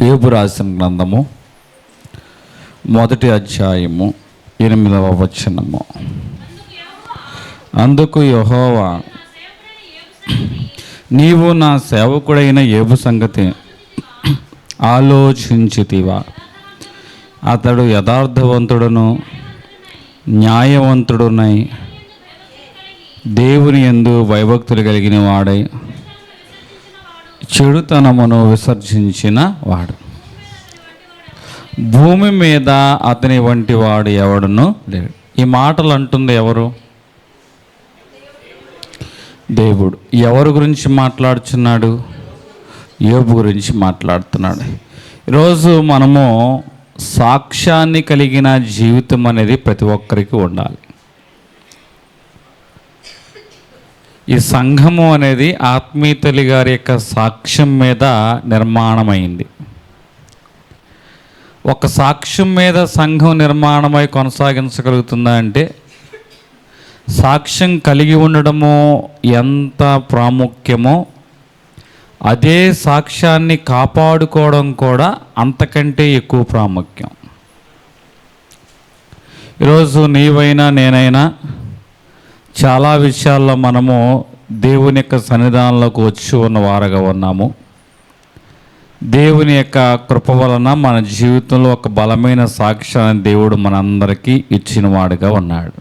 యోబు రాసిన గ్రంథము 1వ అధ్యాయము 8వ వచనము. అందుకు యెహోవా, నీవు నా సేవకుడైన యోబు సంగతి ఆలోచించితివా? అతడు యథార్థవంతుడును న్యాయవంతుడునై దేవుని యందు భయభక్తులు కలిగిన వాడై చెడుతనమును విసర్జించిన వాడు. భూమి మీద అతని వంటి వాడు ఎవడును లేడు. ఈ మాటలు అంటుంది ఎవరు? దేవుడు. ఎవరి గురించి మాట్లాడుచున్నాడు? యోబు గురించి మాట్లాడుతున్నాడు. ఈరోజు మనము సాక్ష్యాన్ని కలిగిన జీవితం అనేది ప్రతి ఒక్కరికి ఉండాలి. ఈ సంఘము అనేది ఆత్మీయ తల్లి గారి యొక్క సాక్ష్యం మీద నిర్మాణమైంది. ఒక సాక్ష్యం మీద సంఘం నిర్మాణమై కొనసాగించగలుగుతుందా అంటే, సాక్ష్యం కలిగి ఉండడము ఎంత ప్రాముఖ్యమో అదే సాక్ష్యాన్ని కాపాడుకోవడం కూడా అంతకంటే ఎక్కువ ప్రాముఖ్యం. ఈరోజు నీవైనా నేనైనా చాలా విషయాల్లో మనము దేవుని యొక్క సన్నిధానంలోకి వచ్చి ఉన్న వారుగా ఉన్నాము. దేవుని యొక్క కృప వలన మన జీవితంలో ఒక బలమైన సాక్ష్యాన్ని దేవుడు మనందరికీ ఇచ్చిన వాడుగా ఉన్నాడు.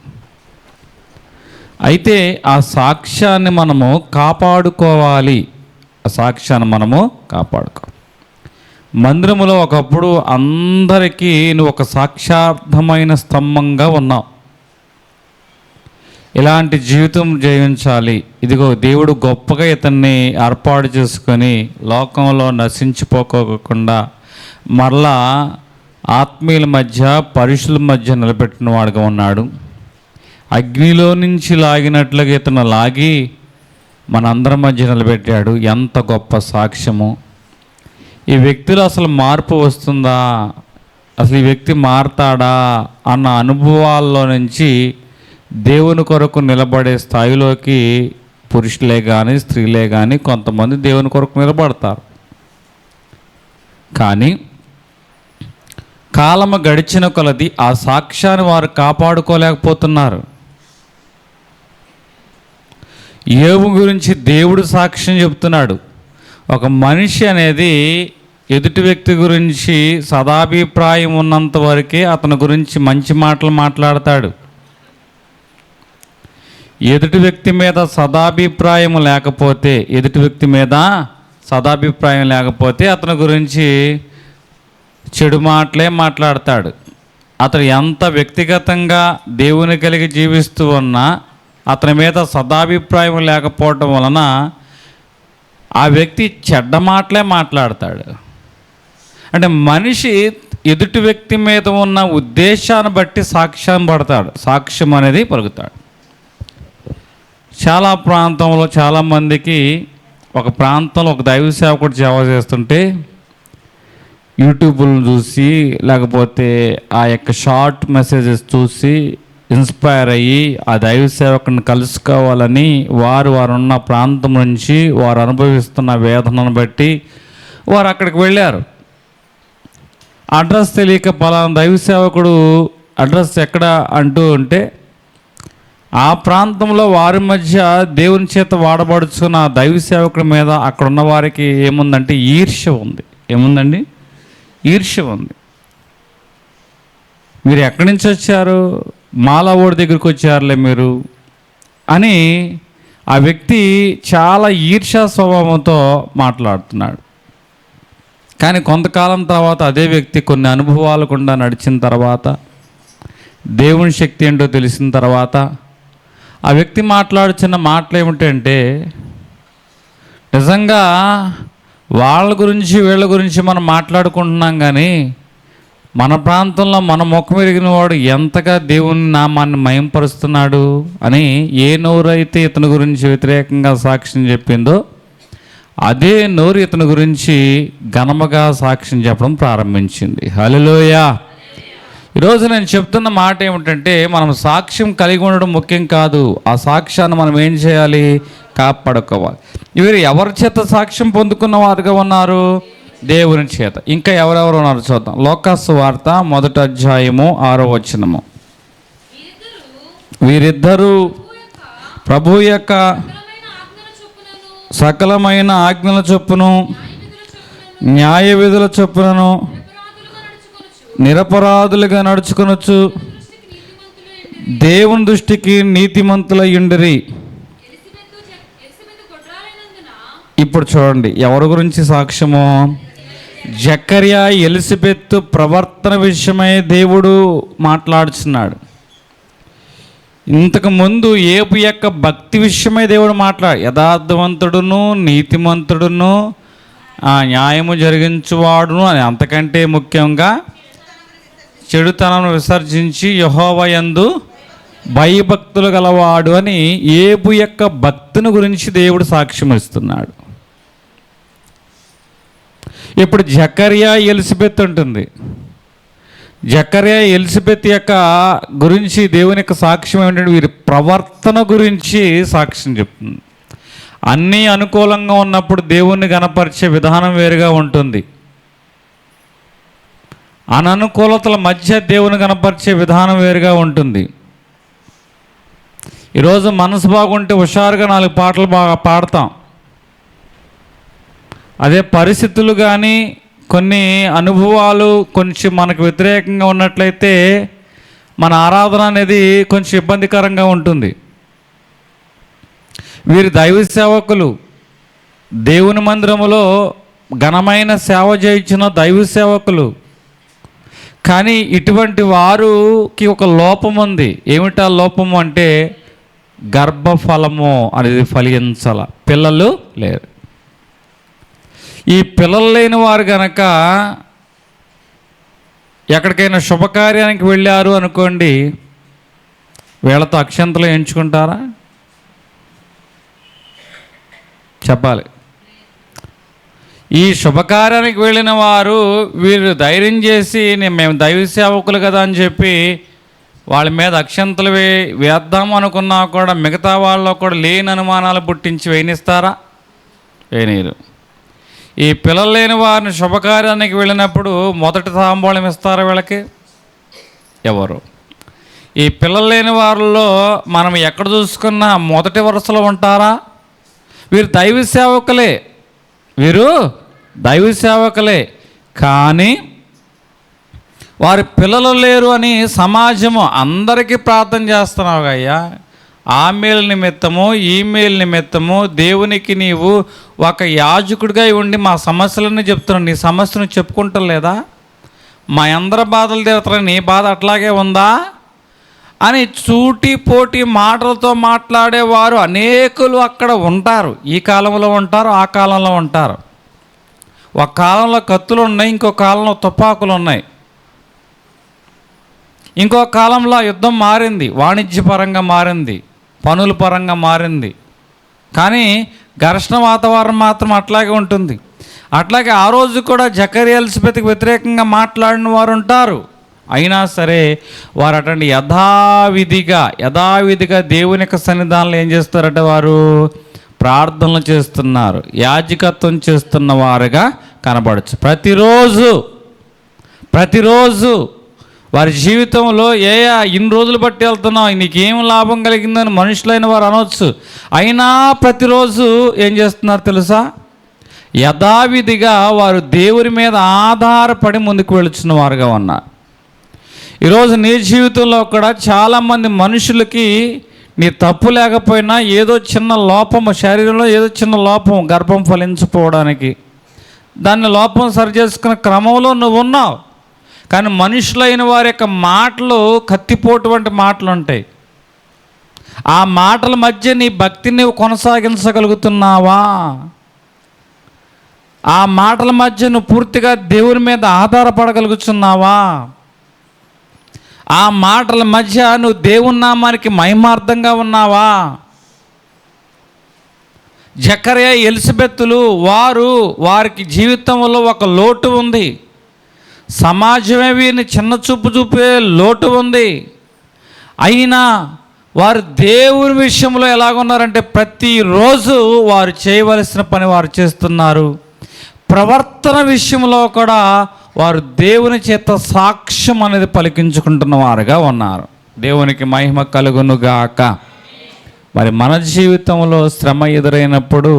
అయితే ఆ సాక్ష్యాన్ని మనము కాపాడుకోవాలి. ఆ సాక్ష్యాన్ని మనము కాపాడుకోవాలి. మందిరములో ఒకప్పుడు అందరికీ నువ్వు ఒక సాక్షార్థమైన స్తంభంగా ఉన్నావు. ఇలాంటి జీవితం జీవించాలి, ఇదిగో దేవుడు గొప్పగా ఇతన్ని ఏర్పాటు చేసుకొని లోకంలో నశించిపోకోకుండా మరలా ఆత్మీయుల మధ్య పరిశుల మధ్య నిలబెట్టిన వాడుగా ఉన్నాడు. అగ్నిలో నుంచి లాగినట్లుగా ఇతను లాగి మనందరి మధ్య నిలబెట్టాడు. ఎంత గొప్ప సాక్ష్యము! ఈ వ్యక్తిలో అసలు మార్పు వస్తుందా, అసలు ఈ వ్యక్తి మారతాడా అన్న అనుభవాల్లో నుంచి దేవుని కొరకు నిలబడే స్థాయిలోకి పురుషులే కానీ స్త్రీలే కానీ కొంతమంది దేవుని కొరకు నిలబడతారు. కానీ కాలము గడిచిన కొలది ఆ సాక్ష్యాన్ని వారు కాపాడుకోలేకపోతున్నారు. యోబు గురించి దేవుడు సాక్ష్యం చెప్తున్నాడు. ఒక మనిషి అనేది ఎదుటి వ్యక్తి గురించి సదాభిప్రాయం ఉన్నంత వరకే అతని గురించి మంచి మాటలు మాట్లాడతాడు. ఎదుటి వ్యక్తి మీద సదాభిప్రాయం లేకపోతే అతని గురించి చెడు మాటలే మాట్లాడతాడు. అతను ఎంత వ్యక్తిగతంగా దేవుని కలిగి జీవిస్తూ ఉన్నా అతని మీద సదాభిప్రాయం లేకపోవటం వలన ఆ వ్యక్తి చెడ్డ మాటలే మాట్లాడతాడు. అంటే మనిషి ఎదుటి వ్యక్తి మీద ఉన్న ఉద్దేశాన్ని బట్టి సాక్ష్యం అనేది పలుకుతాడు. చాలా ప్రాంతంలో చాలామందికి ఒక ప్రాంతంలో ఒక దైవ సేవకుడు సేవ చేస్తుంటే యూట్యూబ్లను చూసి లేకపోతే ఆ యొక్క షార్ట్ మెసేజెస్ చూసి ఇన్స్పైర్ అయ్యి ఆ దైవ సేవకుని కలుసుకోవాలని వారు ఉన్న ప్రాంతం నుంచి వారు అనుభవిస్తున్న వేదనను బట్టి వారు అక్కడికి వెళ్ళారు. అడ్రస్ తెలియక పలానా దైవ సేవకుడు అడ్రస్ ఎక్కడ అంటూ ఉంటే ఆ ప్రాంతంలో వారి మధ్య దేవుని చేత వాడబడుచున్న ఆ దైవ సేవకుడి మీద అక్కడ ఉన్న వారికి ఏముందంటే ఈర్ష్య ఉంది. ఏముందండి? ఈర్ష్య ఉంది. మీరు ఎక్కడి నుంచి వచ్చారు? మాలా ఓడి దగ్గరికి వచ్చారులే మీరు అని ఆ వ్యక్తి చాలా ఈర్ష్యా స్వభావంతో మాట్లాడుతున్నాడు. కానీ కొంతకాలం తర్వాత అదే వ్యక్తి కొన్ని అనుభవాలు గుండా నడిచిన తర్వాత దేవుని శక్తి ఏంటో తెలిసిన తర్వాత ఆ వ్యక్తి మాట్లాడుచున్న మాటలు ఏమిటంటే, నిజంగా వాళ్ళ గురించి వీళ్ళ గురించి మనం మాట్లాడుకుంటున్నాం కానీ మన ప్రాంతంలో మన ముఖం ఎరిగిన వాడు ఎంతగా దేవుని నామాన్ని మయంపరుస్తున్నాడు అని ఏ నోరైతే ఇతని గురించి వ్యతిరేకంగా సాక్ష్యం చెప్పిందో అదే నోరు ఇతని గురించి ఘనముగా సాక్ష్యం చెప్పడం ప్రారంభించింది. హల్లెలూయా! ఈరోజు నేను చెప్తున్న మాట ఏమిటంటే, మనం సాక్ష్యం కలిగి ఉండడం ముఖ్యం కాదు, ఆ సాక్ష్యాన్ని మనం ఏం చేయాలి? కాపాడుకోవాలి. వీరు ఎవరి చేత సాక్ష్యం పొందుకున్న వారుగా ఉన్నారు? దేవుని చేత. ఇంకా ఎవరెవరు ఉన్నారు చూద్దాం. లోకాసు వార్త 1వ అధ్యాయము 6వ వచనము. వీరిద్దరూ ప్రభు యొక్క సకలమైన ఆజ్ఞల చొప్పును న్యాయ విధుల చొప్పునను నిరపరాధులుగా నడుచుకొనొచ్చు దేవుని దృష్టికి నీతిమంతులయ్యుండిరి. ఇప్పుడు చూడండి ఎవరి గురించి సాక్ష్యము. జకర్యా ఎలిజబెత్ ప్రవర్తన విషయమై దేవుడు మాట్లాడుచున్నాడు. ఇంతకుముందు ఏపు యొక్క భక్తి విషయమై దేవుడు యథార్థవంతుడును నీతిమంతుడును న్యాయము జరిగించువాడును అని, అంతకంటే ముఖ్యంగా చెడుతనం విసర్జించి యెహోవా యందు భయభక్తులు గలవాడు అని ఏబు యొక్క భక్తిని గురించి దేవుడు సాక్ష్యం ఇస్తున్నాడు. ఇప్పుడు జకర్యా ఎలిజబెత్ ఉంటుంది. జకర్యా ఎలిజబెత్ యొక్క గురించి దేవుని యొక్క సాక్ష్యం ఏమిటంటే వీరి ప్రవర్తన గురించి సాక్ష్యం చెప్తుంది. అన్నీ అనుకూలంగా ఉన్నప్పుడు దేవుణ్ణి గణపరిచే విధానం వేరుగా ఉంటుంది. అననుకూలతల మధ్య దేవుని గణపరిచే విధానం వేరుగా ఉంటుంది. ఈరోజు మనసు బాగుంటే హుషారుగా 4 పాటలు బాగా పాడతాం. అదే పరిస్థితులు కానీ కొన్ని అనుభవాలు కొంచెం మనకు వ్యతిరేకంగా ఉన్నట్లయితే మన ఆరాధన అనేది కొంచెం ఇబ్బందికరంగా ఉంటుంది. వీరు దైవ సేవకులు, దేవుని మందిరములో ఘనమైన సేవ చేయించిన దైవ సేవకులు. కానీ ఇటువంటి వారికి ఒక లోపం ఉంది. ఏమిటా లోపము అంటే గర్భఫలము అనేది ఫలించాల, పిల్లలు లేరు. ఈ పిల్లలు లేని వారు గనక ఎక్కడికైనా శుభకార్యానికి వెళ్ళారు అనుకోండి, వీళ్ళతో అక్షంతలు ఎంచుకుంటారా? చెప్పాలి. ఈ శుభకార్యానికి వెళ్ళిన వారు వీరు ధైర్యం చేసి మేము దైవ సేవకులు కదా అని చెప్పి వాళ్ళ మీద అక్షంతలు వేద్దాము అనుకున్నా కూడా మిగతా వాళ్ళలో కూడా లేని అనుమానాలు పుట్టించి వేయనిస్తారా? వేయనీరు. ఈ పిల్లలు లేని వారిని శుభకార్యానికి వెళ్ళినప్పుడు మొదటి తాంబూలం ఇస్తారా వీళ్ళకి? ఎవరు? ఈ పిల్లలు లేని వారిలో మనం ఎక్కడ చూసుకున్నా మొదటి వరుసలో ఉంటారా? వీరు దైవ సేవకులే, వీరు దైవ సేవకులే, కానీ వారి పిల్లలు లేరు అని సమాజము అందరికీ ప్రార్థన చేస్తున్నావు అయ్యా. ఆమెయిల్ నిమిత్తము ఈమెయిల్ నిమిత్తము దేవునికి నీవు ఒక యాజకుడిగా ఉండి మా సమస్యలన్నీ చెప్తున్నావు. నీ సమస్యను చెప్పుకుంటలేదా? మా అందరి బాధలు తీరుతారా, నీ బాధ అట్లాగే ఉందా అని సూటి పోటీ మాటలతో మాట్లాడేవారు అనేకులు అక్కడ ఉంటారు. ఈ కాలంలో ఉంటారు, ఆ కాలంలో ఉంటారు. ఒక కాలంలో కత్తులు ఉన్నాయి, ఇంకో కాలంలో తుపాకులు ఉన్నాయి. ఇంకో కాలంలో యుద్ధం మారింది, వాణిజ్యపరంగా మారింది, పనుల పరంగా మారింది. కానీ ఘర్షణ వాతావరణం మాత్రం అట్లాగే ఉంటుంది. అట్లాగే ఆ రోజు కూడా జకర్యా ఎలిజబెత్కి వ్యతిరేకంగా మాట్లాడిన వారు ఉంటారు. అయినా సరే వారు అటువంటి యథావిధిగా దేవుని యొక్క సన్నిధానంలో ఏం చేస్తారంటే వారు ప్రార్థనలు చేస్తున్నారు, యాజకత్వం చేస్తున్న వారుగా కనబడచ్చు. ప్రతిరోజు వారి జీవితంలో ఇన్ని రోజులు బట్టి వెళ్తున్నావు, నీకేం లాభం కలిగిందని మనుషులైన వారు అనవచ్చు. అయినా ప్రతిరోజు ఏం చేస్తున్నారు తెలుసా? యథావిధిగా వారు దేవుని మీద ఆధారపడి ముందుకు వెళుచున్న వారుగా ఉన్నారు. ఈరోజు నీ జీవితంలో కూడా చాలామంది మనుషులకి నీ తప్పు లేకపోయినా ఏదో చిన్న లోపము, శరీరంలో ఏదో చిన్న లోపం, గర్భం ఫలించకపోవడానికి దాన్ని లోపం సరి చేసుకునే క్రమంలో నువ్వు ఉన్నావు. కానీ మనుషులైన వారి యొక్క మాటలు కత్తిపోటు వంటి మాటలు ఉంటాయి. ఆ మాటల మధ్య నీ భక్తిని నువ్వు కొనసాగించగలుగుతున్నావా? ఆ మాటల మధ్య నువ్వు పూర్తిగా దేవుని మీద ఆధారపడగలుగుతున్నావా? ఆ మాటల మధ్య నువ్వు దేవుని నామానికి మహిమార్థంగా ఉన్నావా? జకర్యా ఎలిజబెత్తులు వారికి జీవితంలో ఒక లోటు ఉంది. సమాజమే వీరిని చిన్న చూపు చూపే లోటు ఉంది. అయినా వారు దేవుని విషయంలో ఎలాగున్నారంటే ప్రతిరోజు వారు చేయవలసిన పని వారు చేస్తున్నారు. ప్రవర్తన విషయంలో కూడా వారు దేవుని చేత సాక్ష్యం అనేది పలికించుకుంటున్న వారుగా ఉన్నారు. దేవునికి మహిమ కలుగునుగాక. మరి మన జీవితంలో శ్రమ ఎదురైనప్పుడు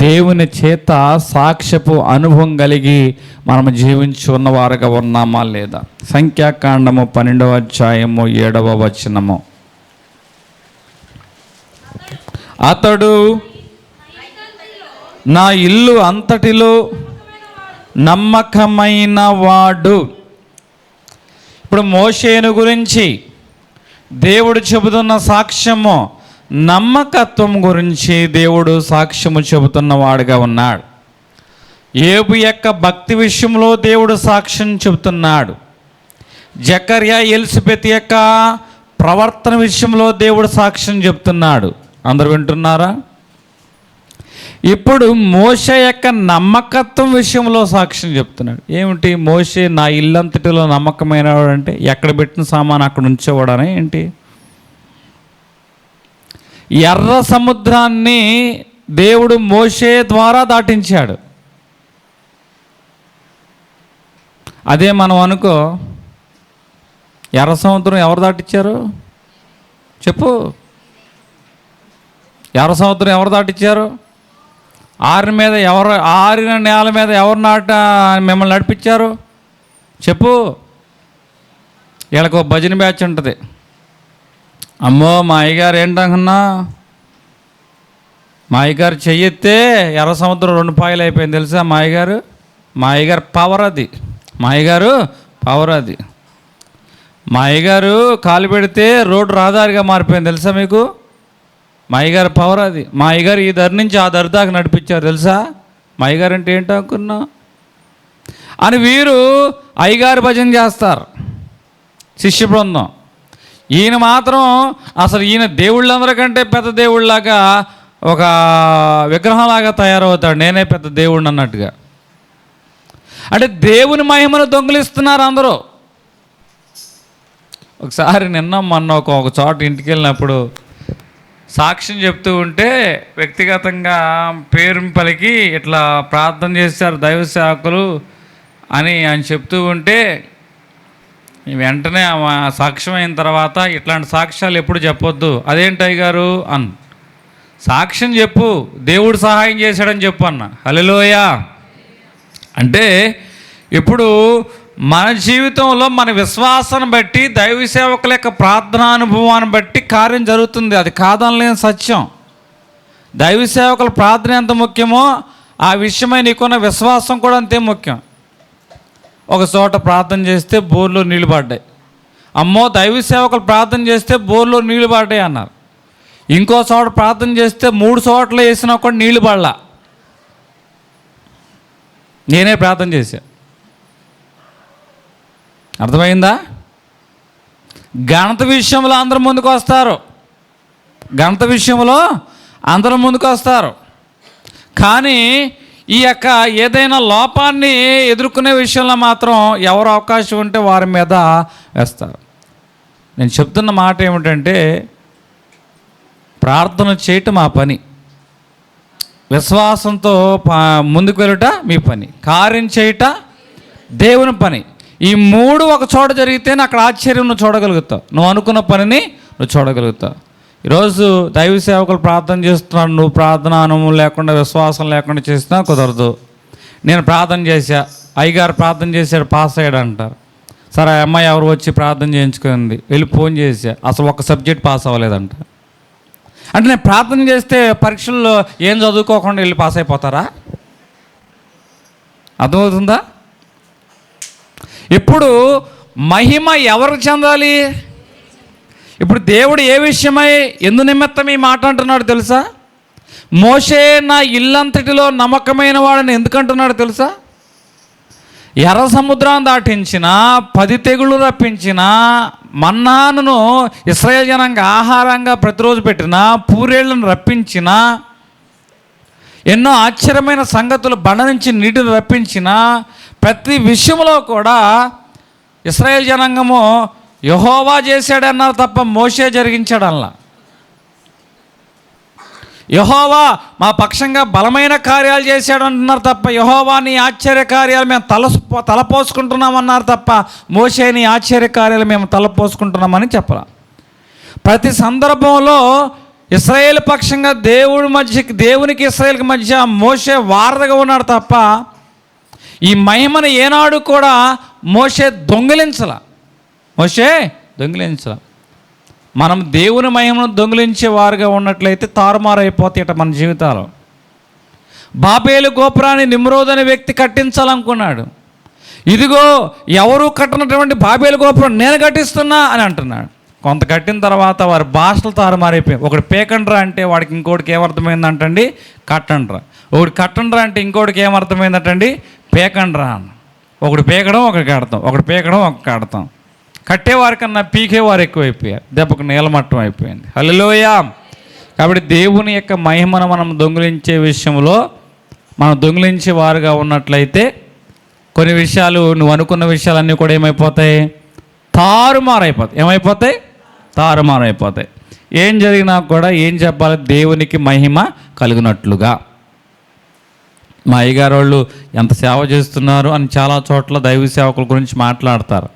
దేవుని చేత సాక్ష్యపు అనుభవం కలిగి మనం జీవించి ఉన్నవారుగా ఉన్నామా లేదా? సంఖ్యాకాండము 12వ అధ్యాయము 7వ వచనము. అతడు నా ఇల్లు అంతటిలో నమ్మకమైన వాడు. ఇప్పుడు మోషేను గురించి దేవుడు చెబుతున్న సాక్ష్యము, నమ్మకత్వం గురించి దేవుడు సాక్ష్యము చెబుతున్న వాడుగా ఉన్నాడు. యోబు యొక్క భక్తి విషయంలో దేవుడు సాక్ష్యం చెబుతున్నాడు. జకర్యా ఎలిజబెత్ యొక్క ప్రవర్తన విషయంలో దేవుడు సాక్ష్యం చెబుతున్నాడు. అందరూ వింటున్నారా? ఇప్పుడు మోషే యొక్క నమ్మకత్వం విషయంలో సాక్ష్యం చెప్తున్నాడు. ఏమిటి? మోషే నా ఇల్లంతటిలో నమ్మకమైన వాడు అంటే ఎక్కడ పెట్టిన సామాను అక్కడ ఉంచేవాడనే ఏంటి? ఎర్ర సముద్రాన్ని దేవుడు మోషే ద్వారా దాటించాడు. అదే మనం అనుకో, ఎర్ర సముద్రం ఎవరు దాటించారు చెప్పు? ఎర్ర సముద్రం ఎవరు దాటించారు? ఆరిన నేల మీద ఎవరు మిమ్మల్ని నడిపించారు చెప్పు? వీళ్ళకు భజన బ్యాచ్ ఉంటుంది. అమ్మో మా అయ్యగారు ఏంటనుకున్నా, మా అయ్యగారు చెయ్యెత్తే ఎర్ర సముద్రం 2 పాయలు అయిపోయింది తెలుసా? మా అయ్యగారు పవర్ అది. మా అయ్యగారు పవర్ అది. మా అయ్యగారు కాలు పెడితే రోడ్డు రహదారిగా మారిపోయింది తెలుసా మీకు? మా అయ్యగారు పవర్ అది. మా అయ్యగారు ఈ దరి నుంచి ఆ దరి దాకా నడిపించారు తెలుసా? మా అయ్యగారు అంటే ఏంటో అనుకున్నా అని వీరు అయ్యగారు భజన చేస్తారు శిష్య బృందం. ఈయన మాత్రం అసలు ఈయన దేవుళ్ళందరికంటే పెద్ద దేవుళ్ళలాగా ఒక విగ్రహంలాగా తయారవుతాడు. నేనే పెద్ద దేవుడిని అన్నట్టుగా. అంటే దేవుని మహిమను దొంగిలిస్తున్నారు అందరూ. ఒకసారి మొన్న ఒక చోట ఇంటికి వెళ్ళినప్పుడు సాక్ష్యం చెప్తూ ఉంటే వ్యక్తిగతంగా పేరు పలికి ఇట్లా ప్రార్థన చేశారు దైవ సేవకులు అని చెప్తూ ఉంటే వెంటనే సాక్ష్యం అయిన తర్వాత ఇట్లాంటి సాక్ష్యాలు ఎప్పుడు చెప్పొద్దు. అదేంటయ్య గారు సాక్ష్యం చెప్పు, దేవుడు సహాయం చేశాడని చెప్పు అన్న. హల్లెలూయా. అంటే ఇప్పుడు మన జీవితంలో మన విశ్వాసాన్ని బట్టి దైవ సేవకుల యొక్క ప్రార్థనా అనుభవాన్ని బట్టి కార్యం జరుగుతుంది. అది కాదనలేని సత్యం. దైవ సేవకుల ప్రార్థన ఎంత ముఖ్యమో ఆ విషయమై నీకున్న విశ్వాసం కూడా అంతే ముఖ్యం. ఒక చోట ప్రార్థన చేస్తే బోర్లో నీళ్ళు పడ్డాయి. అమ్మో దైవ సేవకులు ప్రార్థన చేస్తే బోర్లో నీళ్ళు పడ్డాయి అన్నారు. ఇంకో చోట ప్రార్థన చేస్తే 3 చోట్ల వేసినా కూడా నీళ్ళు పడలా. నేనే ప్రార్థన చేశా. అర్థమైందా? ఘనత విషయంలో అందరూ ముందుకు వస్తారు. ఘనత విషయంలో అందరూ ముందుకు వస్తారు. కానీ ఈ యొక్క ఏదైనా లోపాన్ని ఎదుర్కొనే విషయంలో మాత్రం ఎవరు అవకాశం ఉంటే వారి మీద వేస్తారు. నేను చెప్తున్న మాట ఏమిటంటే ప్రార్థన చేయటం మా పని, విశ్వాసంతో ముందుకు వెళ్ళుట మీ పని, కార్యం చేయట దేవుని పని. ఈ 3 ఒక చోట జరిగితేనే అక్కడ ఆశ్చర్యం నువ్వు చూడగలుగుతావు. నువ్వు అనుకున్న పనిని నువ్వు చూడగలుగుతావు. ఈరోజు దైవ సేవకులు ప్రార్థన చేస్తున్నాడు, నువ్వు ప్రార్థన అనుభవం లేకుండా విశ్వాసం లేకుండా చేసినా కుదరదు. నేను ప్రార్థన చేశా, అయ్యగారు ప్రార్థన చేశాడు, పాస్ అయ్యాడు అంటారు. సరే అమ్మాయి ఎవరు వచ్చి ప్రార్థన చేయించుకుంది, వెళ్ళి ఫోన్ చేశా, అసలు ఒక సబ్జెక్ట్ పాస్ అవ్వలేదంట. అంటే నేను ప్రార్థన చేస్తే పరీక్షల్లో ఏం చదువుకోకుండా వెళ్ళి పాస్ అయిపోతారా? అర్థమవుతుందా? ఇప్పుడు మహిమ ఎవరికి చెందాలి? ఇప్పుడు దేవుడు ఏ విషయమై ఎందు నిమిత్తం ఈ మాట అంటున్నాడు తెలుసా? మోషే నా ఇల్లంతటిలో నమ్మకమైన వాడని ఎందుకంటున్నాడు తెలుసా? ఎర్ర సముద్రాన్ని దాటించిన, 10 తెగుళ్ళు రప్పించిన, మన్నాను ఇశ్రాయేలు జనాంగ ఆహారంగా ప్రతిరోజు పెట్టిన, పూరేళ్లను రప్పించిన, ఎన్నో ఆశ్చర్యమైన సంగతులు బండ నుంచి నీటిని రప్పించిన, ప్రతి విషయంలో కూడా ఇశ్రాయేలు జనాంగము యెహోవా చేశాడన్నారు తప్ప మోషే జరిగించాడల్లా. యెహోవా మా పక్షంగా బలమైన కార్యాలు చేశాడు అంటున్నారు తప్ప, యెహోవా నీ ఆశ్చర్య కార్యాలు మేము తలపోసుకుంటున్నామన్నారు తప్ప, మోషే నీ ఆశ్చర్య కార్యాలు మేము తలపోసుకుంటున్నామని చెప్పరా. ప్రతి సందర్భంలో ఇశ్రాయేల్ పక్షంగా దేవునికి ఇశ్రాయేల్కి మధ్య మోషే వారధిగా ఉన్నాడు తప్ప, ఈ మహిమను ఏనాడు కూడా మోషే దొంగిలించల. మనం దేవుని మహిమను దొంగిలించే వారుగా ఉన్నట్లయితే తారుమారైపోతాయట మన జీవితాలు. బాబేలు గోపురాన్ని నిమ్రోద్ అనే వ్యక్తి కట్టించాలనుకున్నాడు. ఇదిగో ఎవరు కట్టినటువంటి బాబేలు గోపురం నేను కట్టిస్తున్నా అని అంటున్నాడు. కొంత కట్టిన తర్వాత వారి భాషలు తారుమారైపోయాయి. ఒకటి పేకండ్రా అంటే వాడికి ఇంకోటికి ఏమర్థమైందంటండి కట్టండ్రా. ఒకటి కట్టండ్రా అంటే ఇంకోటికి ఏమర్థమైందంటండి పేకండ్రా అన్న. ఒకటి పేకడం ఒకటి కడతాం, ఒకటి పేకడం ఒక కడతాం. కట్టేవారి కన్నా పీకేవారు ఎక్కువైపోయారు. దెబ్బకు నీలమట్టం అయిపోయింది. హల్లెలూయా. కాబట్టి దేవుని యొక్క మహిమను మనం దొంగిలించే విషయంలో మనం దొంగిలించే వారుగా ఉన్నట్లయితే కొన్ని విషయాలు నువ్వు అనుకున్న విషయాలన్నీ కూడా ఏమైపోతాయి? తారుమారైపోతాయి. తారుమారైపోతాయి. ఏం జరిగినా కూడా ఏం చెప్పాలి? దేవునికి మహిమ కలిగినట్లుగా. మా అయ్యగారు వాళ్ళు ఎంత సేవ చేస్తున్నారు అని చాలా చోట్ల దైవ సేవకుల గురించి మాట్లాడతారు.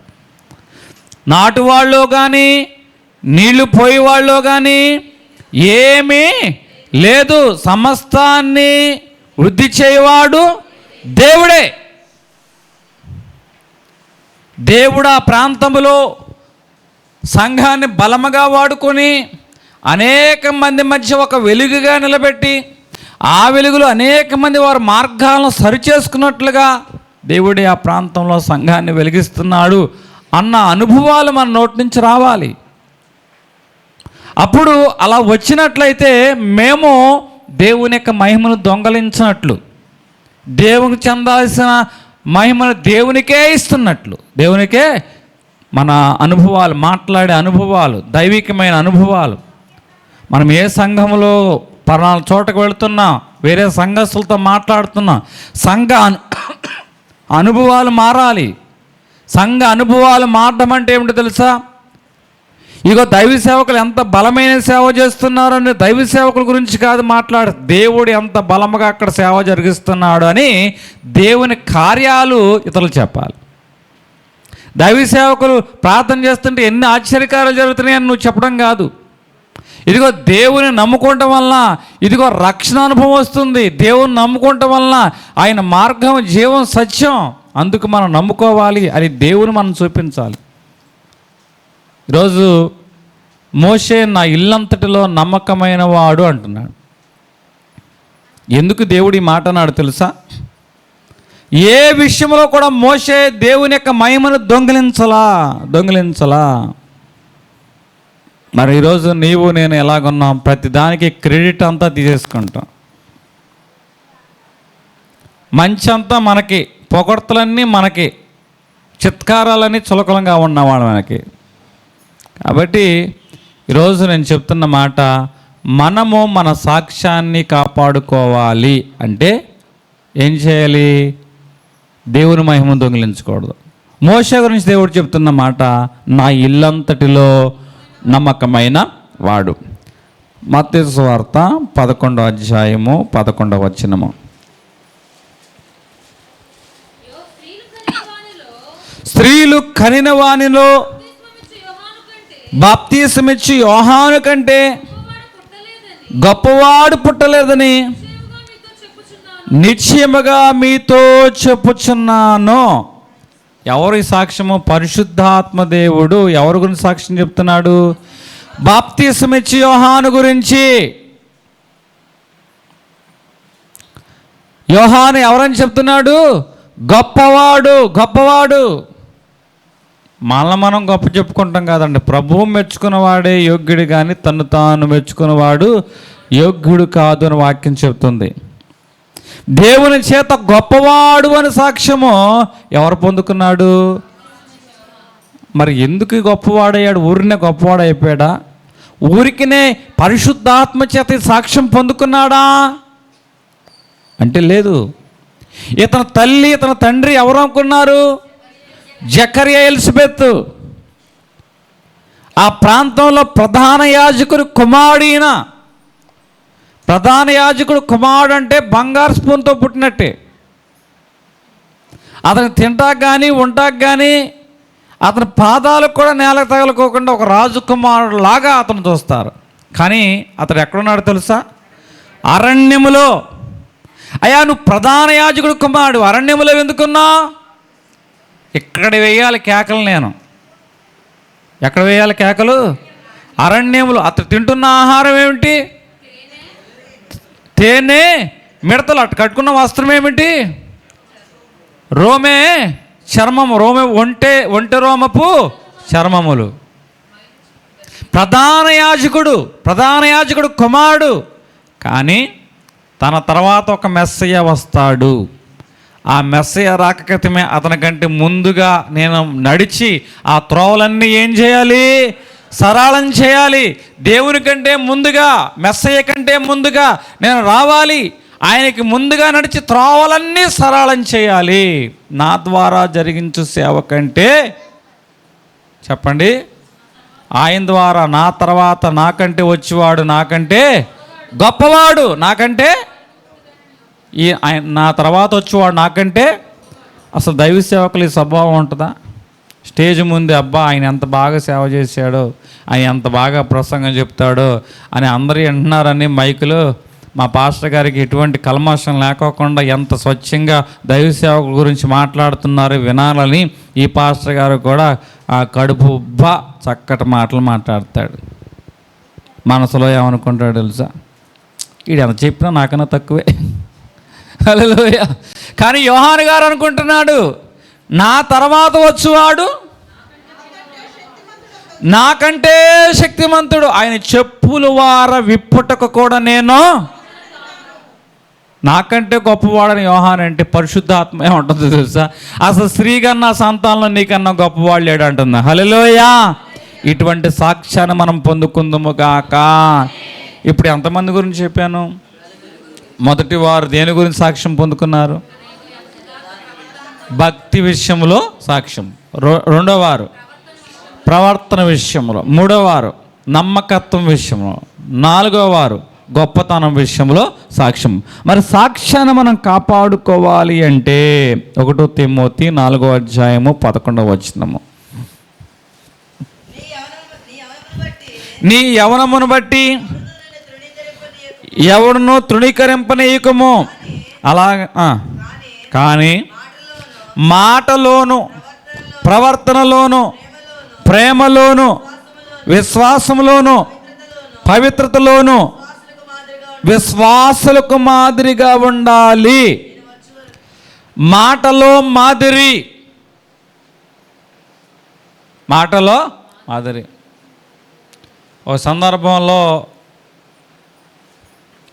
నాటు వాళ్ళు కానీ నీళ్లు పోయి వాళ్ళు కానీ ఏమీ లేదు, సమస్తాన్ని వృద్ధి చేయవాడు దేవుడే. దేవుడు ఆ ప్రాంతంలో సంఘాన్ని బలముగా వాడుకొని అనేక మంది మధ్య ఒక వెలుగుగా నిలబెట్టి ఆ వెలుగులో అనేక మంది వారి మార్గాలను సరిచేసుకున్నట్లుగా దేవుడే ఆ ప్రాంతంలో సంఘాన్ని వెలిగిస్తున్నాడు అన్న అనుభవాలు మన నోటి నుంచి రావాలి. అప్పుడు అలా వచ్చినట్లయితే మేము దేవుని యొక్క మహిమను దొంగలించినట్లు, దేవునికి చెందాల్సిన మహిమను దేవునికే ఇస్తున్నట్లు, దేవునికే మన అనుభవాలు, మాట్లాడే అనుభవాలు, దైవికమైన అనుభవాలు. మనం ఏ సంఘంలో పలానా చోటకు వెళుతున్నా, వేరే సంఘస్థులతో మాట్లాడుతున్నా, సంఘ అనుభవాలు మారాలి. సంఘ అనుభవాలు మారడం అంటే ఏమిటో తెలుసా? ఇగో దైవ సేవకులు ఎంత బలమైన సేవ చేస్తున్నారని దైవ సేవకుల గురించి కాదు మాట్లాడు, దేవుడు ఎంత బలముగా అక్కడ సేవ జరిగిస్తున్నాడు అని దేవుని కార్యాలు ఇతరులు చెప్పాలి. దైవ సేవకులు ప్రార్థన చేస్తుంటే ఎన్ని ఆశ్చర్యకార్యాలు జరుగుతున్నాయని నువ్వు చెప్పడం కాదు. ఇదిగో దేవుని నమ్ముకోవటం వలన ఇదిగో రక్షణ అనుభవం వస్తుంది. దేవుని నమ్ముకోవటం వలన ఆయన మార్గం, జీవం, సత్యం, అందుకు మనం నమ్ముకోవాలి అని దేవుని మనం చూపించాలి. ఈరోజు మోషే నా ఇల్లంతటిలో నమ్మకమైన వాడు అంటున్నాడు. ఎందుకు దేవుడు ఈ మాట అన్నాడు తెలుసా? ఏ విషయంలో కూడా మోషే దేవుని యొక్క మహిమను దొంగిలించలా. మరి ఈరోజు నీవు నేను ఎలాగున్నాం? ప్రతి దానికి క్రెడిట్ అంతా తీసేసుకుంటాం. మంచి అంతా మనకి, పొగడ్తలన్నీ మనకి, చిత్కారాలన్నీ చులకలంగా ఉన్నవాడు మనకి. కాబట్టి ఈరోజు నేను చెప్తున్న మాట, మనము మన సాక్ష్యాన్ని కాపాడుకోవాలి అంటే ఏం చేయాలి? దేవుని మహిమను దొంగిలించకూడదు. మోషే గురించి దేవుడు చెప్తున్న మాట, నా ఇల్లంతటిలో నమ్మకమైన వాడు. మత్తయి సువార్త 11వ అధ్యాయము 11వ వచనము. స్త్రీలు కనిన వానిలో బాప్తీసమిచ్చి యోహాను కంటే గొప్పవాడు పుట్టలేదని నిశ్చయముగా మీతో చెప్పుచున్నాను. ఎవరి సాక్ష్యము? పరిశుద్ధాత్మ దేవుడు ఎవరి గురించి సాక్ష్యం చెప్తున్నాడు? బాప్తీసమిచ్చి యోహాను గురించి. యోహాను ఎవరని చెప్తున్నాడు? గొప్పవాడు. మనం గొప్ప చెప్పుకుంటాం కాదండి. ప్రభువు మెచ్చుకున్నవాడే యోగ్యుడు, కానీ తను తాను మెచ్చుకున్నవాడు యోగ్యుడు కాదు అని వాక్యం చెప్తుంది. దేవుని చేత గొప్పవాడు అని సాక్ష్యము ఎవరు పొందుకున్నాడు? మరి ఎందుకు గొప్పవాడయ్యాడు? ఊరినే గొప్పవాడు అయిపోయాడా? ఊరికినే పరిశుద్ధాత్మ చేత సాక్ష్యం పొందుకున్నాడా అంటే లేదు. ఇతని తల్లి, ఇతని తండ్రి ఎవరు అనుకున్నారు? జకర్యా, ఎలిజబెత్. ఆ ప్రాంతంలో ప్రధాన యాజకుడు కుమారుడైన ప్రధాన యాజకుడు కుమారుడు అంటే బంగారు స్పూన్తో పుట్టినట్టే. అతను తింటాక కానీ ఉంటాక కానీ అతని పాదాలకు కూడా నేలకు తగలుకోకుండా ఒక రాజకుమారుడు లాగా అతను చూస్తారు. కానీ అతడు ఎక్కడున్నాడు తెలుసా? అరణ్యములో. అయ్యా, నువ్వు ప్రధాన యాజకుడు కుమారుడు, అరణ్యములో ఎందుకున్నావు? ఇక్కడ వేయాలి కేకలు. నేను ఎక్కడ వేయాలి కేకలు? అరణ్యములు. అతడు తింటున్న ఆహారం ఏమిటి? తేనె మిడతలు. అటు కట్టుకున్న వస్త్రం ఏమిటి? రోమే చర్మము, ఒంటె రోమపు చర్మములు. ప్రధాన యాజకుడు కుమారుడు. కానీ తన తర్వాత ఒక మెస్సయ్య వస్తాడు. ఆ మెస్సయ్య రాకకతమే అతని కంటే ముందుగా నేను నడిచి ఆ త్రోవలన్నీ ఏం చేయాలి? సరళం చేయాలి. దేవుని కంటే ముందుగా, మెస్సయ్య కంటే ముందుగా నేను రావాలి. ఆయనకి ముందుగా నడిచి త్రోవలన్నీ సరళం చేయాలి. నా ద్వారా జరిగించు సేవ కంటే, చెప్పండి, ఆయన ద్వారా నా తర్వాత నాకంటే వచ్చేవాడు నాకంటే గొప్పవాడు. నాకంటే నా తర్వాత వచ్చేవాడు నాకంటే. అసలు దైవ సేవకులు ఈ స్వభావం ఉంటుందా? స్టేజ్ ముందు అబ్బా ఆయన ఎంత బాగా సేవ చేశాడో, ఆయన ఎంత బాగా ప్రసంగం చెప్తాడో అని అందరూ వింటున్నారని మైకులు. మా పాస్టర్ గారికి ఎటువంటి కల్మషం లేకోకుండా ఎంత స్వచ్ఛంగా దైవ సేవకుల గురించి మాట్లాడుతున్నారు వినాలని ఈ పాస్టర్ గారు కూడా ఆ కడుపు చక్కటి మాటలు మాట్లాడతాడు. మనసులో ఏమనుకుంటాడు తెలుసా? వీడు ఎంత చెప్పినా నాకన్నా తక్కువే. హల్లెలూయా. కానీ యోహాను గారు అనుకుంటున్నాడు, నా తర్వాత వచ్చేవాడు నాకంటే శక్తిమంతుడు. ఆయన చెప్పుల వార విప్పుటకు కూడా నేను నాకంటే గొప్పవాడని. యోహాను అంటే పరిశుద్ధాత్మ ఏముంటుంది తెలుసా? అసలు స్త్రీ కన్నా సంతానంలో నీకన్నా గొప్పవాడు లేడు అంటుంది. హల్లెలూయా. ఇటువంటి సాక్ష్యాన్ని మనం పొందుకుందుము గాక. ఇప్పుడు ఎంతమంది గురించి చెప్పాను? మొదటి వారు దేని గురించి సాక్ష్యం పొందుకున్నారు? భక్తి విషయంలో సాక్ష్యం. రెండో వారు ప్రవర్తన విషయంలో. మూడో వారు నమ్మకత్వం విషయంలో. నాలుగో వారు గొప్పతనం విషయంలో సాక్ష్యం. మరి సాక్ష్యాన్ని మనం కాపాడుకోవాలి అంటే 1 తిమోతి 4:11 నీ యవనమును బట్టి ఎవడును తృణీకరింపనీయకము. అలా కానీ మాటలోను, ప్రవర్తనలోను, ప్రేమలోను, విశ్వాసంలోను, పవిత్రతలోను విశ్వాసులకు మాదిరిగా ఉండాలి. మాటలో మాదిరి. ఒక సందర్భంలో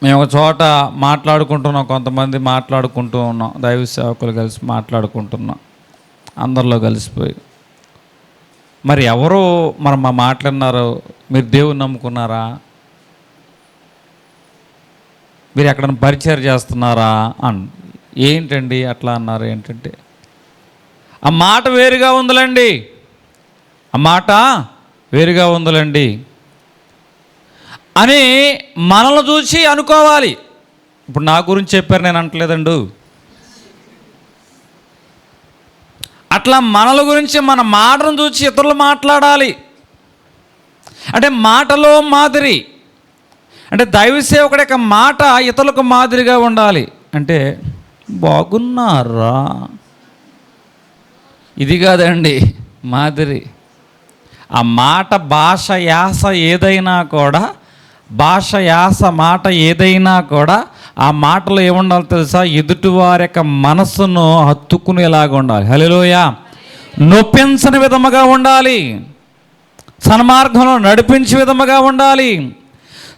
మేము ఒక చోట మాట్లాడుకుంటున్నాం, కొంతమంది మాట్లాడుకుంటూ ఉన్నాం, దైవ సేవకులు కలిసి మాట్లాడుకుంటున్నాం, అందరిలో కలిసిపోయి. మరి ఎవరు మరి మా మాట్లాడినారు? మీరు దేవుని నమ్ముకున్నారా? మీరు ఎక్కడైనా పరిచయం చేస్తున్నారా ఏంటండి అట్లా అన్నారు. ఏంటంటే ఆ మాట వేరుగా ఉందిలేండి, ఆ మాట వేరుగా ఉందిలేండి అని మనల్ని చూసి అనుకోవాలి. ఇప్పుడు నా గురించి చెప్పారు, నేను అంటలేదండు. అట్లా మనల గురించి మన మాటను చూసి ఇతరులు మాట్లాడాలి. అంటే మాటలో మాదిరి, అంటే దైవ సేవకుడి యొక్క మాట ఇతరులకు మాదిరిగా ఉండాలి. అంటే బాగున్నారా, ఇది కాదండి మాదిరి. ఆ మాట భాష యాస ఏదైనా కూడా, భాష యాస మాట ఏదైనా కూడా ఆ మాటలో ఏముండాలి తెలుసా? ఎదుటివారి యొక్క మనస్సును హత్తుకునేలాగా ఉండాలి. హల్లెలూయా. నొప్పించని విధముగా ఉండాలి, సన్మార్గంలో నడిపించే విధముగా ఉండాలి,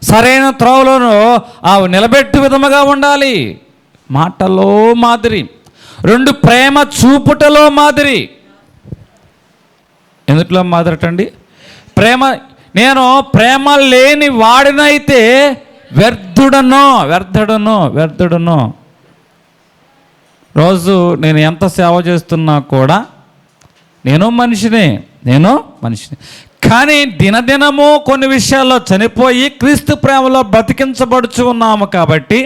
సరైన త్రోవలను నిలబెట్టే విధముగా ఉండాలి. మాటలో మాదిరి. 2 ప్రేమ చూపుటలో మాదిరి. ఎందుట్లో మాదిరటండి? ప్రేమ. నేను ప్రేమ లేని వాడినైతే వ్యర్థుడను. రోజు నేను ఎంత సేవ చేస్తున్నా కూడా నేను మనిషిని. కానీ దినదినము కొన్ని విషయాల్లో చనిపోయి క్రీస్తు ప్రేమలో బ్రతికించబడుచు ఉన్నాము కాబట్టి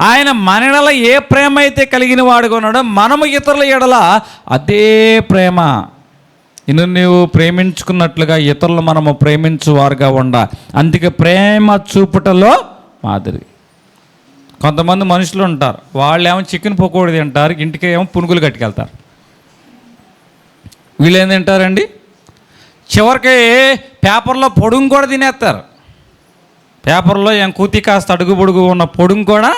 ఆయన మన ఎడల ఏ ప్రేమ అయితే కలిగిన వాడుగా ఉన్నాడో మనము ఇతరుల ఎడల అదే ప్రేమ నీవు ప్రేమించుకున్నట్లుగా ఇతరులు మనము ప్రేమించువారుగా అందుకే ప్రేమ చూపుటలో మాదిరి. కొంతమంది మనుషులు ఉంటారు, వాళ్ళు ఏమో చికెన్ పకోడీ తింటారు, ఇంటికి ఏమో పునుగులు కట్టుకెళ్తారు. వీళ్ళు ఏం తింటారండి, చివరికి పేపర్లో పొడుగు కూడా తినేస్తారు. పేపర్లో ఏం కూతి కాస్త అడుగు పొడుగు ఉన్న పొడుగు కూడా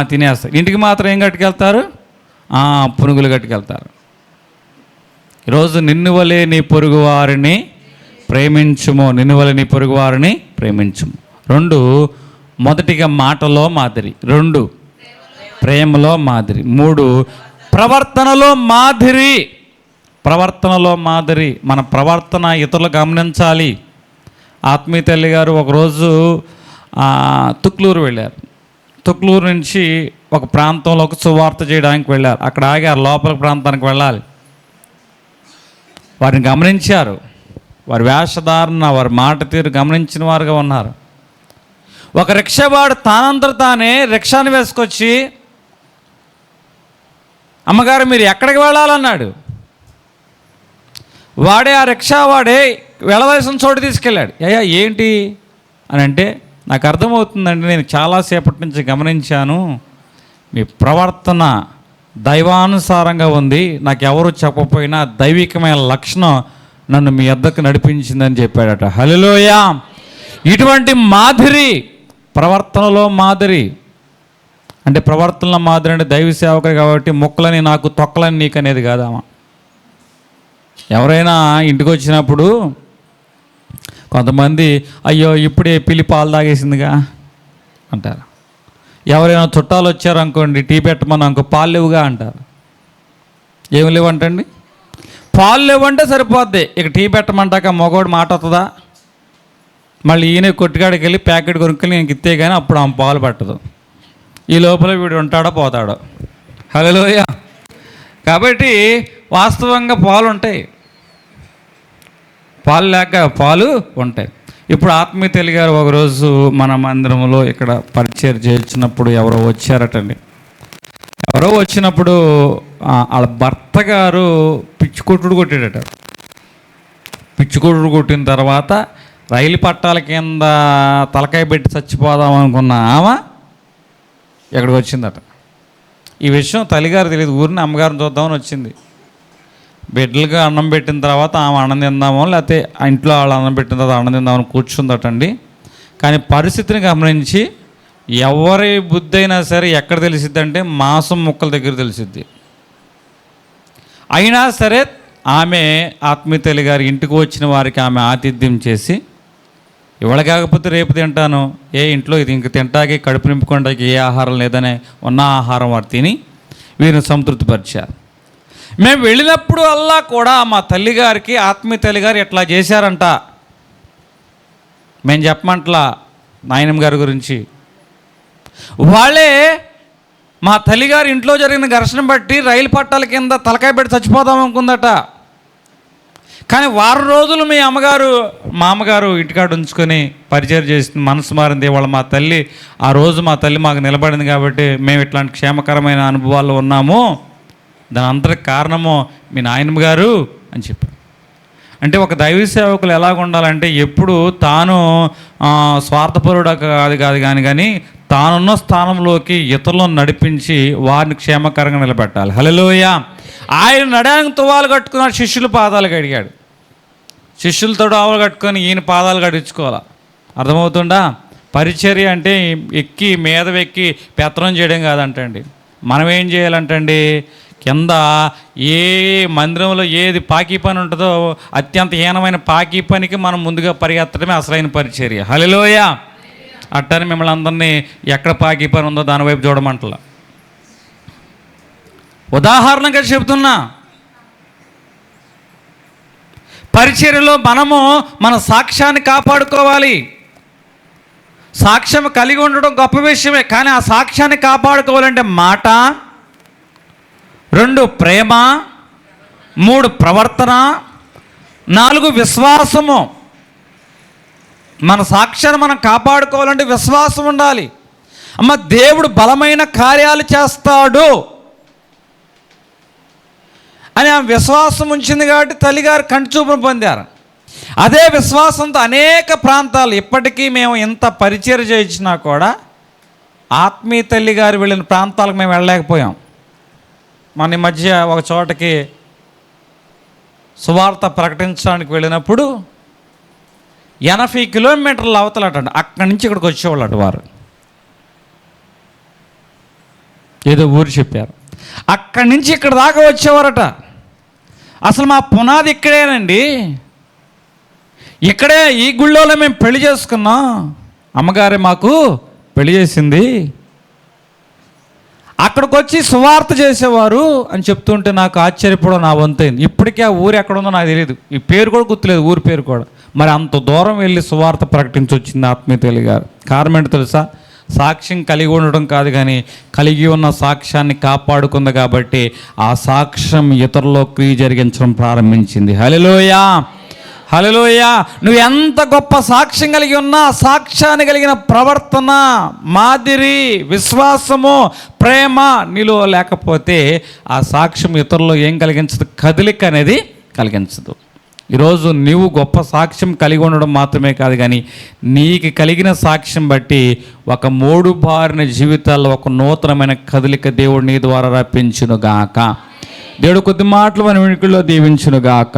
తినేస్తారు. ఇంటికి మాత్రం ఏం కట్టుకెళ్తారు, పునుగులు కట్టుకెళ్తారు. ఈరోజు నిన్ను వలె నీ పొరుగు వారిని ప్రేమించుము, నిన్ను వలె నీ పొరుగు వారిని ప్రేమించుము. 2, మొదటిగా మాటలో మాదిరి. 2, ప్రేమలో మాదిరి. 3, ప్రవర్తనలో మాదిరి. ప్రవర్తనలో మాదిరి. మన ప్రవర్తన ఇతరులు గమనించాలి. ఆత్మీయ తల్లి గారు ఒకరోజు తుక్లూరు వెళ్ళారు. తుక్లూరు నుంచి ఒక ప్రాంతంలో ఒక సువార్త చేయడానికి వెళ్ళారు. అక్కడ ఆగారు, లోపల ప్రాంతానికి వెళ్ళాలి. వారిని గమనించారు, వారి వేషధారణ, వారి మాట తీరు గమనించిన వారుగా ఉన్నారు. ఒక రిక్షావాడు తానంతట తానే రిక్షాని వేసుకొచ్చి, అమ్మగారు మీరు ఎక్కడికి వెళ్ళాలన్నాడు. వాడే ఆ రిక్షా వాడే వెళ్ళవలసిన చోటు తీసుకెళ్ళాడు. అయ్యా ఏంటి అని అంటే, నాకు అర్థమవుతుందండి, నేను చాలాసేపటి నుంచి గమనించాను, మీ ప్రవర్తన దైవానుసారంగా ఉంది, నాకు ఎవరు చెప్పకపోయినా దైవికమైన లక్షణం నన్ను మీ వద్దకు నడిపించిందని చెప్పాడట. హల్లెలూయా. ఇటువంటి మాదిరి, ప్రవర్తనలో మాదిరి. అంటే ప్రవర్తనలో మాదిరి అంటే దైవ సేవకుడు కాబట్టి మొక్కలని నాకు తొక్కలని నీకు అనేది కాదమ్మా. ఎవరైనా ఇంటికి వచ్చినప్పుడు కొంతమంది అయ్యో ఇప్పుడే పిల్లి పాలు తాగేసిందిగా అంటారు. ఎవరైనా చుట్టాలు వచ్చారనుకోండి, టీ పెట్టమని అనుకో, పాలు లేవుగా అంటారు. ఏమి లేవంటండి, పాలు లేవంటే సరిపోద్ది. ఇక టీ పెట్టమంటాక మగవాడు మాట వస్తుందా? మళ్ళీ ఈయన కొట్టుకాడికి వెళ్ళి ప్యాకెట్ కొనుక్కొని నేను ఇస్తే కానీ అప్పుడు ఆమె పాలు పట్టదు. ఈ లోపల వీడు ఉంటాడో పోతాడో. హల్లెలూయా. కాబట్టి వాస్తవంగా పాలు ఉంటాయి, పాలు లేక పాలు ఉంటాయి. ఇప్పుడు ఆత్మీయ తల్లి గారు ఒకరోజు మన మందిరంలో ఇక్కడ పరిచయం చేయించినప్పుడు ఎవరో వచ్చారటండి. ఎవరో వచ్చినప్పుడు వాళ్ళ భర్త గారు పిచ్చికొట్టుడు కొట్టాడట. పిచ్చికొట్టుడు కొట్టిన తర్వాత రైలు పట్టాల కింద తలకాయ పెట్టి చచ్చిపోదాం అనుకున్న ఆమె ఎక్కడికి వచ్చిందట. ఈ విషయం తల్లిగారు తెలియదు, ఊరిని అమ్మగారిని చూద్దామని వచ్చింది. బిడ్డలుగా అన్నం పెట్టిన తర్వాత ఆమె అన్నం తిందామో, లేకపోతే ఇంట్లో వాళ్ళు అన్నం పెట్టిన తర్వాత అన్నం తిందామని కూర్చుందటండి. కానీ పరిస్థితిని గమనించి ఎవరి బుద్ధి అయినా సరే ఎక్కడ తెలిసిద్దంటే మాంసం ముక్కల దగ్గర తెలిసిద్ది. అయినా సరే ఆమె ఆత్మీయ తల్లి గారి ఇంటికి వచ్చిన వారికి ఆమె ఆతిథ్యం చేసి, ఇవాళ కాకపోతే రేపు తింటాను, ఇంట్లో ఇది ఇంక తింటాకి కడుపు నింపుకోవడానికి ఏ ఆహారం లేదనే ఉన్న ఆహారం వారు తిని వీరిని సంతృప్తిపరిచారు. మేము వెళ్ళినప్పుడు అల్లా కూడా మా తల్లిగారికి ఆత్మీయ తల్లిగారు ఎట్లా చేశారంట. మేము చెప్పమంటలా నాయనమ్మ గారి గురించి. వాళ్ళే మా తల్లిగారి ఇంట్లో జరిగిన ఘర్షణ బట్టి రైలు పట్టాల కింద తలకాయ పెట్టి చచ్చిపోదాం అనుకుందట. కానీ వారం రోజులు మా అమ్మగారు ఇంటికాడ ఉంచుకొని పరిచయం చేసిన మనసు మారింది. వాళ్ళ మా తల్లి ఆ రోజు మా తల్లి మాకు నిలబడింది కాబట్టి మేము ఇట్లాంటి క్షేమకరమైన అనుభవాల్లో ఉన్నాము, దాని అంతటి కారణము మీ నాయనమ్మ గారు అని చెప్పారు. అంటే ఒక దైవ సేవకులు ఎలాగ ఉండాలంటే ఎప్పుడు తాను స్వార్థపరుడు కాదు కానీ తానున్న స్థానంలోకి ఇతరులను నడిపించి వారిని క్షేమకరంగా నిలబెట్టాలి. హల్లెలూయా. ఆయన నడానికి తువాలు కట్టుకున్నాడు, శిష్యుల పాదాలు కడిగాడు. శిష్యులతో ఆవులు కట్టుకొని ఈయన పాదాలు కడిగించుకోవాలి. అర్థమవుతుందా? పరిచర్య అంటే ఎక్కి మీద ఎక్కి పెత్తనం చేయడం కాదంటండి. మనం ఏం చేయాలంటండి, కింద ఏ మందిరంలో ఏది పాకీ పని ఉంటుందో అత్యంత హీనమైన పాకీ పనికి మనం ముందుగా పరిగెత్తడమే అసలైన పరిచర్య. హల్లెలూయా. అట్టని మిమ్మల్ని అందరినీ ఎక్కడ పాకీ పని ఉందో దానివైపు చూడమంటలా. ఉదాహరణగా చెబుతున్నా, పరిచర్యలో మనము మన సాక్ష్యాన్ని కాపాడుకోవాలి. సాక్ష్యం కలిగి ఉండడం గొప్ప విషయమే, కానీ ఆ సాక్ష్యాన్ని కాపాడుకోవాలంటే మాట, 2 ప్రేమ, 3 ప్రవర్తన, 4 విశ్వాసము. మన సాక్ష్యాన్ని మనం కాపాడుకోవాలంటే విశ్వాసం ఉండాలి. అమ్మ, దేవుడు బలమైన కార్యాలు చేస్తాడు అని ఆ విశ్వాసం ఉంచింది కాబట్టి తల్లిగారు కంటిచూపును పొందారు. అదే విశ్వాసంతో అనేక ప్రాంతాలు ఇప్పటికీ మేము ఎంత పరిచయం చేయించినా కూడా ఆత్మీయ తల్లి గారు వెళ్ళిన ప్రాంతాలకు మేము వెళ్ళలేకపోయాం. మన ఈ మధ్య ఒక చోటకి సువార్త ప్రకటించడానికి వెళ్ళినప్పుడు 80 కిలోమీటర్ల అవతలట, అక్కడి నుంచి ఇక్కడికి వచ్చేవాళ్ళట. వారు ఏదో ఊరు చెప్పారు, అక్కడి నుంచి ఇక్కడ దాకా వచ్చేవారట. అసలు మా పునాది ఇక్కడేనండి, ఇక్కడే ఈ గుళ్ళోనే మేము పెళ్లి చేసుకున్నాం, అమ్మగారే మాకు పెళ్లి చేసింది, అక్కడికి వచ్చి సువార్త చేసేవారు అని చెప్తుంటే నాకు ఆశ్చర్యపోవడం నా వంతైంది. ఇప్పటికీ ఆ ఊరు ఎక్కడ ఉందో నాకు తెలియదు, ఈ పేరు కూడా గుర్తులేదు, ఊరి పేరు కూడా. మరి అంత దూరం వెళ్ళి సువార్త ప్రకటించి వచ్చింది ఆత్మీయ తల్లి గారు. కారణం ఏంటో తెలుసా? సాక్ష్యం కలిగి ఉండడం కాదు, కానీ కలిగి ఉన్న సాక్ష్యాన్ని కాపాడుకుంది కాబట్టి ఆ సాక్ష్యం ఇతరుల్లో క్రియ జరిగించడం ప్రారంభించింది. హల్లెలూయా, హల్లెలూయా. నువ్వు ఎంత గొప్ప సాక్ష్యం కలిగి ఉన్నా, సాక్ష్యాన్ని కలిగిన ప్రవర్తన, మాదిరి, విశ్వాసము, ప్రేమ నీలో లేకపోతే ఆ సాక్ష్యం ఇతరుల్లో ఏం కలిగించదు? కదలిక అనేది కలిగించదు. ఈరోజు నీవు గొప్ప సాక్ష్యం కలిగి ఉండడం మాత్రమే కాదు, కానీ నీకు కలిగిన సాక్ష్యం బట్టి ఒక మోడుబారిన జీవితాల్లో ఒక నూతనమైన కదలిక దేవుడు నీ ద్వారా రప్పించునుగాక. దేవుడు కొద్ది మాటలు మన వెనుకల్లో దీవించునుగాక.